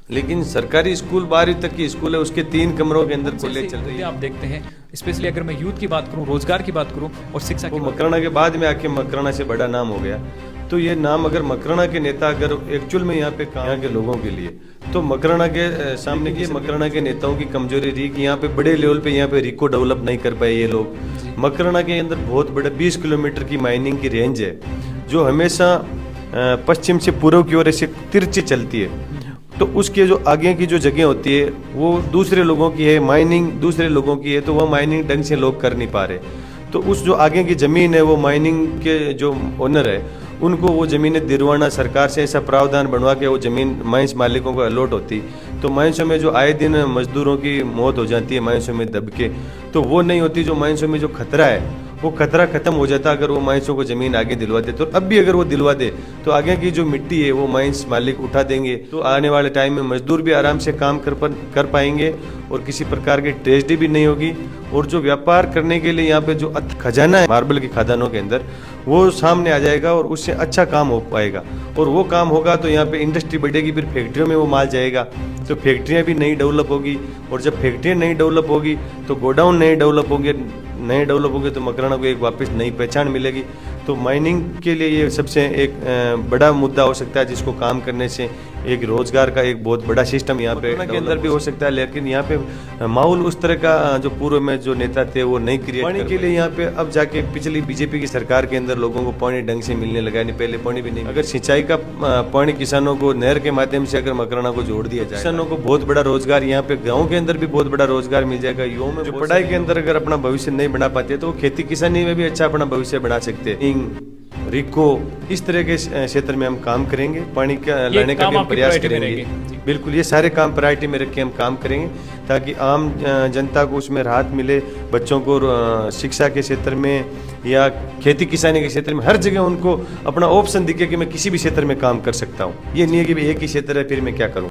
लेकिन सरकारी स्कूल 12वीं तक की स्कूल है, उसके 3 कमरों के अंदर कॉलेज चल रही है। आप देखते हैं स्पेशली अगर मैं यूथ की बात करूं, रोजगार की बात करूं और शिक्षा की वो बात मकराना के बाद में आके मकराना से बड़ा नाम हो गया। तो ये नाम अगर मकराना के नेता अगर एक्चुअल में यहाँ पे यहाँ के लोगों के लिए, तो मकराना के सामने की मकराना के नेताओं की कमजोरी रही कि यहाँ पे बड़े लेवल पे यहाँ पे रिको डेवलप नहीं कर पाए ये लोग। मकराना के अंदर बहुत बड़ा 20 किलोमीटर की माइनिंग की रेंज है जो हमेशा पश्चिम से पूर्व की ओर ऐसे तिरछी चलती है। तो उसके जो आगे की जो जगह होती है वो दूसरे लोगों की है, माइनिंग दूसरे लोगों की है, तो वह माइनिंग ढंग से लोग कर नहीं पा रहे। तो उस जो आगे की ज़मीन है वो माइनिंग के जो ओनर है उनको वो ज़मीनें दिलवाना, सरकार से ऐसा प्रावधान बनवा के वो ज़मीन माइंस मालिकों को अलॉट होती। तो माइंसों में जो आए दिन मजदूरों की मौत हो जाती है माइंसों में दब के, तो वो नहीं होती। जो माइंसों में जो खतरा है वो खतरा खत्म हो जाता अगर वो माइंसों को ज़मीन आगे दिलवा दे। तो अब भी अगर वो दिलवा दे तो आगे की जो मिट्टी है वो माइंस मालिक उठा देंगे। तो आने वाले टाइम में मजदूर भी आराम से काम कर पाएंगे और किसी प्रकार की ट्रेजेडी भी नहीं होगी। और जो व्यापार करने के लिए यहाँ पे जो खजाना है मार्बल की खदानों के अंदर, वो सामने आ जाएगा और उससे अच्छा काम हो पाएगा। और वो काम होगा तो यहाँ पे इंडस्ट्री बढ़ेगी, फिर फैक्ट्रियों में वो माल जाएगा, तो फैक्ट्रियाँ भी नई डेवलप होगी। और जब फैक्ट्रियाँ नई डेवलप होगी तो गोडाउन नए डेवलप होंगे, तो मकराना को एक वापस नई पहचान मिलेगी। तो माइनिंग के लिए ये सबसे एक बड़ा मुद्दा हो सकता है, जिसको काम करने से एक रोजगार का एक बहुत बड़ा सिस्टम यहाँ पे के अंदर भी हो सकता है। लेकिन यहाँ पे माहौल उस तरह का जो पूर्व में जो नेता थे वो नहीं क्रिएट पानी के लिए यहाँ पे अब जाके पिछली बीजेपी की सरकार के अंदर लोगों को पानी ढंग से मिलने लगा, नहीं पहले पानी भी नहीं। अगर सिंचाई का पानी किसानों को नहर के माध्यम से अगर मकराना को जोड़ दिया जाए, किसानों को बहुत बड़ा रोजगार, यहाँ पे गाँव के अंदर भी बहुत बड़ा रोजगार मिल जाएगा। युवाओं में जो पढ़ाई के अंदर अगर अपना भविष्य नहीं बना पाते तो वो खेती किसानी में भी अच्छा अपना भविष्य बना सकते हैं। रिको इस तरह के क्षेत्र में हम काम करेंगे, पानी का लाने का भी प्रयास करेंगे। बिल्कुल, ये सारे काम प्रायोरिटी में रख के हम काम करेंगे ताकि आम जनता को उसमें राहत मिले। बच्चों को शिक्षा के क्षेत्र में या खेती किसानी के क्षेत्र में हर जगह उनको अपना ऑप्शन दिखे कि मैं किसी भी क्षेत्र में काम कर सकता हूँ। ये नहीं है कि एक ही क्षेत्र है फिर मैं क्या करूँ।